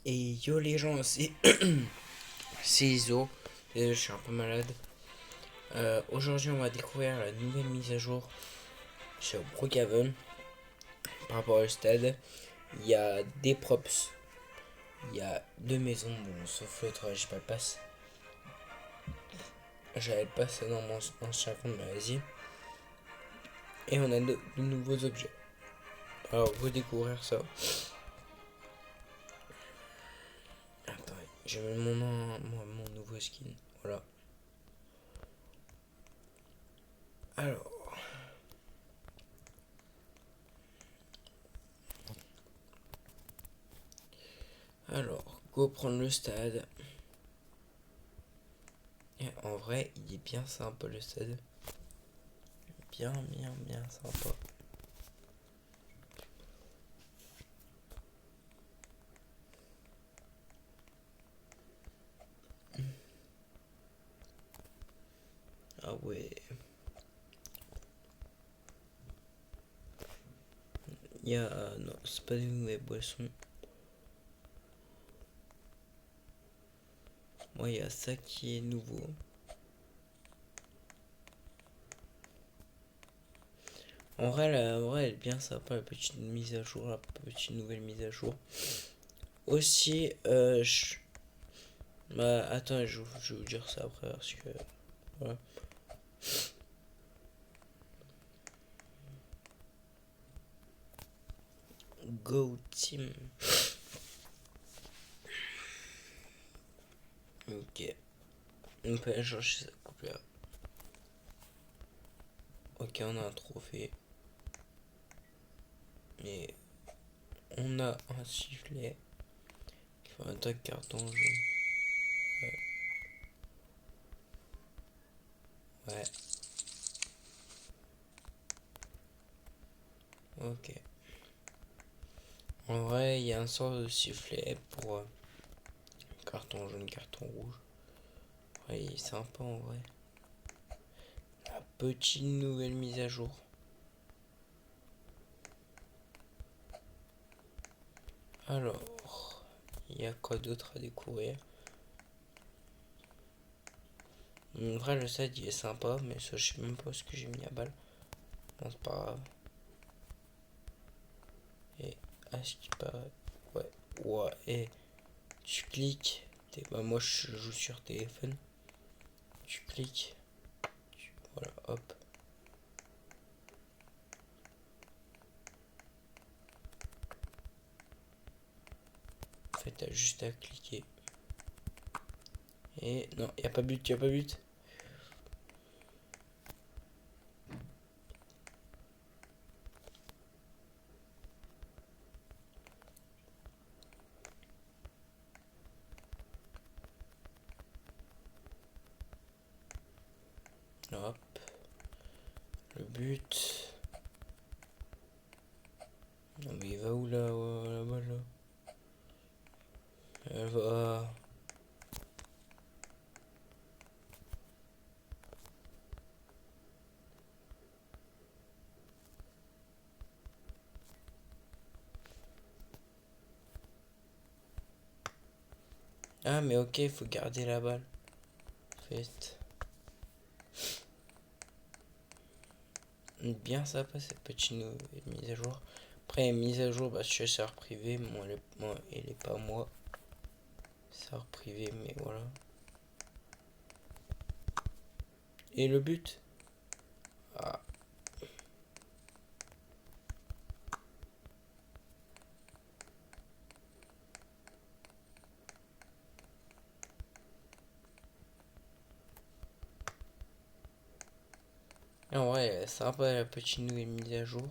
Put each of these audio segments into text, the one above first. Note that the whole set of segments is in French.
Et yo les gens, c'est Iso. Je suis un peu malade. Aujourd'hui, on va découvrir la nouvelle mise à jour sur Brookhaven par rapport au stade. Il y a des props, il y a deux maisons, bon, sauf l'autre, j'ai pas le pass. J'avais le pass dans mon ancien compte, mais vas-y. Et on a de nouveaux objets. Alors, vous découvrir ça. Attends, je mets mon nouveau skin. Voilà. Alors. Alors, go prendre le stade. Et en vrai, il est bien sympa le stade. Bien sympa. Ah ouais. Il y a... non, c'est pas des nouvelles boissons. Moi, il y a ça qui est nouveau. En vrai, elle est bien sympa, la petite mise à jour, la petite nouvelle mise à jour. Aussi, bah, attends, je vais vous dire ça après, parce que... Voilà. Go team. Ok. On peut aller chercher sa coupe là. Ok, on a un trophée. Et on a un sifflet qui fait un tag carton jaune. Ouais. Ok. En vrai, il y a un sort de sifflet pour carton jaune, carton rouge. Ouais, il est sympa en vrai. La petite nouvelle mise à jour. Alors, il y a quoi d'autre à découvrir? En vrai, le stade il est sympa, mais ça, je sais même pas ce que j'ai mis à balle. Bon, c'est pas grave. Et à ce qui paraît, ouais, ouais, et tu cliques. Bah, moi, je joue sur téléphone. Tu cliques. Voilà, hop. En fait, t'as juste à cliquer. Et non, y a pas but, y a pas but. Hop. Le but. Non, mais il va où là, la balle là? Elle va. Ah, mais ok, il faut garder la balle. En fait. Bien sympa cette petite nouvelle mise à jour. Après, mise à jour, bah, sur serveur privé. Moi, elle est pas moi. Serveur privé, mais voilà. Et le but? Ah. En vrai, sympa la petite nouvelle mise à jour.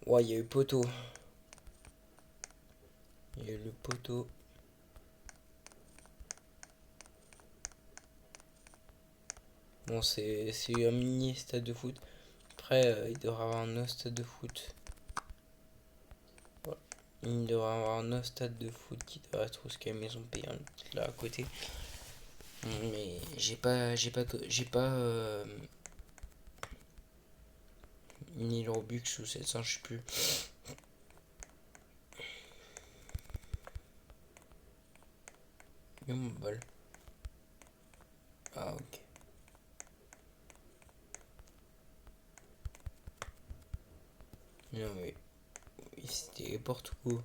Ouais, il y a eu poteau. Il y a eu le poteau. Bon, c'est un mini stade de foot. Après, il devrait avoir un autre stade de foot. Voilà. Il devrait avoir un autre stade de foot qui devrait être où ce qu'il y a une maison payante là à côté. Mais j'ai pas 1000 Robux ou 700, je sais plus. Et mon bol. Ah, ok. Non, mais c'était n'importe quoi.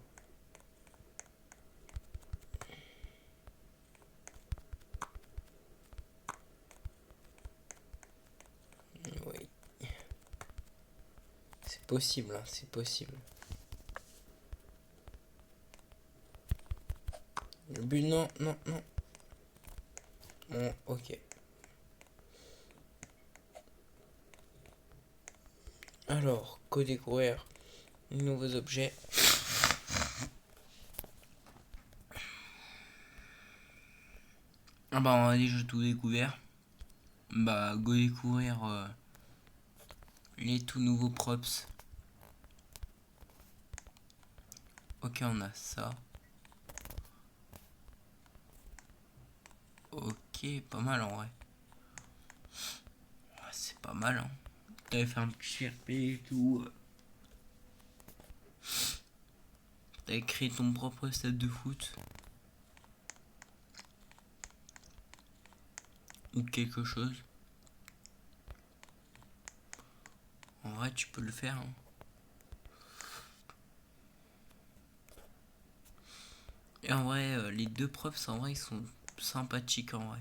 Oui, c'est possible, hein, c'est possible. Le but, non, non, non. Bon, ok. Alors, co-découvrir de nouveaux objets. Ah bah, on a déjà tout découvert. Bah, go découvrir les tout nouveaux props. Ok, on a ça. Ok, pas mal en vrai. Ouais, c'est pas mal, hein. T'avais fait un petit RP et tout. T'avais créé ton propre stade de foot. Ou quelque chose. En vrai, tu peux le faire, hein. Et en vrai, les deux profs, en vrai, ils sont sympathiques en vrai.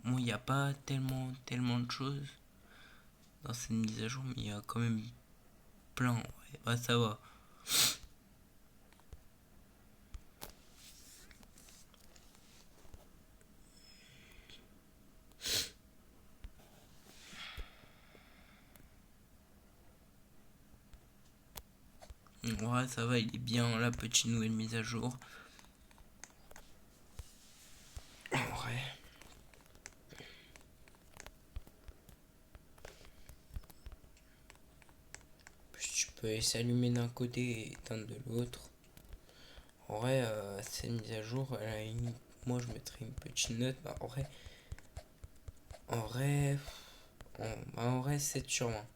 Bon, il n'y a pas tellement de choses dans cette mise à jour, mais il y a quand même plein. Ouais, bah, ça va. Ouais, ça va, il est bien la petite nouvelle mise à jour. Ouais. Tu peux s'allumer d'un côté et éteindre de l'autre. En vrai, cette mise à jour, moi je mettrais une petite note. Bah, en vrai, en vrai 7 sur 20.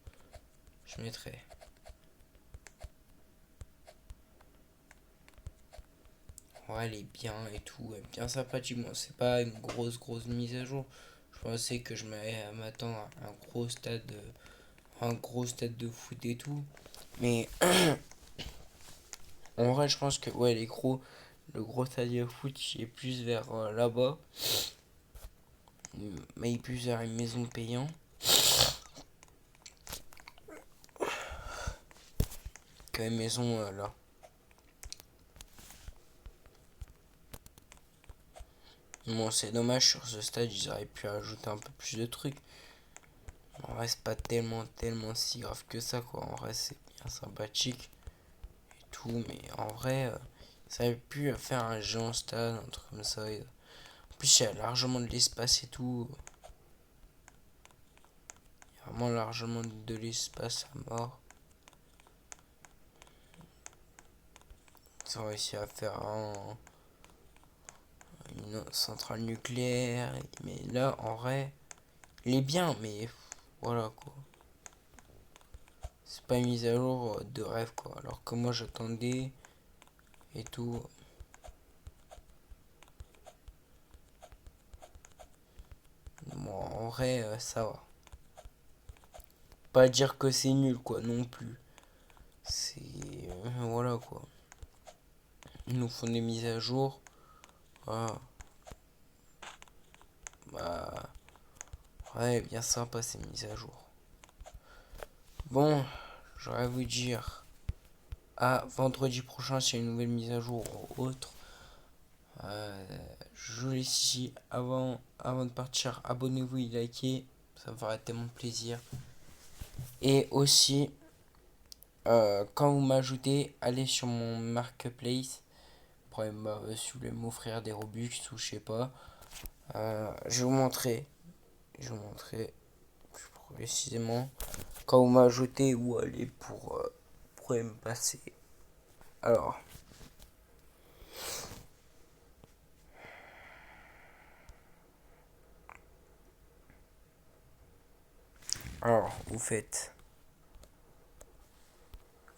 Je mettrais. Ouais, elle est bien et tout, elle est bien sympathique. Bon, c'est pas une grosse mise à jour. Je pensais que je m'allais m'attendre à un gros stade de foot et tout. Mais en vrai, je pense que ouais, le gros stade de foot, il est plus vers là-bas. Mais il est plus vers une maison payante qu'une maison là. Bon, c'est dommage sur ce stade, ils auraient pu ajouter un peu plus de trucs. En vrai, c'est pas tellement si grave que ça, quoi. En vrai, c'est bien sympathique et tout, mais en vrai, ça aurait pu faire un géant stade, un truc comme ça. En plus, il y a largement de l'espace et tout. Il y a vraiment largement de l'espace à mort. Ils ont réussi à faire une centrale nucléaire. Mais là, en vrai, il est bien, mais voilà, quoi. C'est pas une mise à jour de rêve, quoi. Alors que moi, j'attendais et tout. Bon, en vrai, ça va. Pas dire que c'est nul, quoi, non plus. C'est... voilà, quoi. Ils nous font des mises à jour. Voilà. Bah... ouais, bien sympa ces mises à jour. Bon, j'aurais à vous dire... à vendredi prochain, s'il y a une nouvelle mise à jour ou autre. Je vous laisse ici. Avant de partir, abonnez-vous et likez. Ça me ferait tellement plaisir. Et aussi, quand vous m'ajoutez, allez sur mon marketplace. Si vous voulez m'offrir des Robux ou je sais pas. Je vais vous montrer. Je vais vous montrer plus précisément. Quand vous m'ajoutez où aller pour me passer. Alors, Alors, vous faites,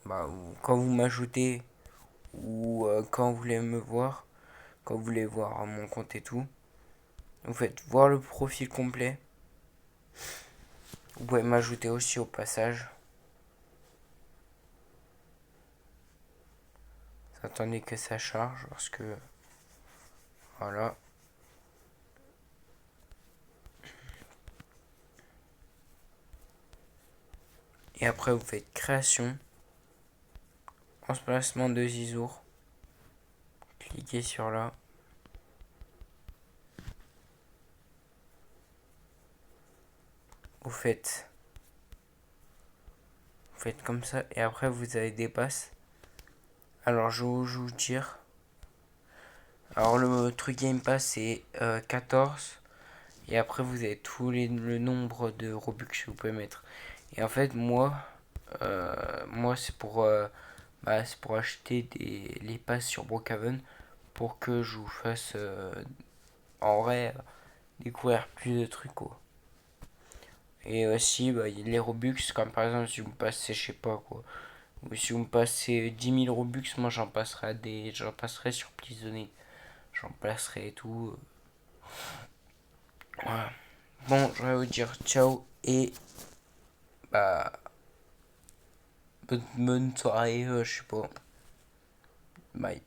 quand vous m'ajoutez ou quand vous voulez me voir, quand vous voulez voir mon compte et tout, vous faites voir le profil complet. Vous pouvez m'ajouter aussi au passage. Attendez que ça charge parce que voilà. Et après vous faites création, emplacement de Zizour. Cliquez sur là. Vous faites comme ça et après vous avez des passes. Alors je vais vous dire. Alors le truc Game Pass c'est 14. Et après vous avez le nombre de Robux que vous pouvez mettre. Et en fait moi c'est pour acheter les passes sur Brookhaven pour que je vous fasse en vrai découvrir plus de trucs quoi. Et aussi les Robux, comme par exemple si vous me passez je sais pas quoi. Ou si vous me passez 10 000 Robux, moi j'en passerai sur Plisonné. J'en placerai et tout. Voilà. Bon, je vais vous dire ciao et bah bonne soirée, je sais pas. Bye.